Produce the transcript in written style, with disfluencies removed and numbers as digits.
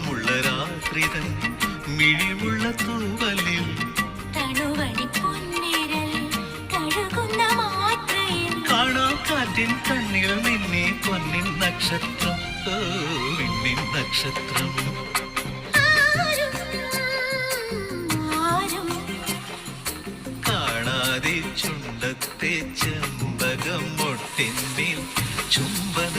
സുഖമുള്ള രാത്രിതൻ മിഴിവുള്ള തൂവലിൽ കാണാം കാറ്റിൻ കണ്ണിൽ നിന്നെ പൊന്നിൻ നക്ഷത്രം മിന്നിൻ നക്ഷത്രം കാണാതെ ചുണ്ടത്തെ ചെമ്പകം മൊട്ടിന്മേൽ ചുംബന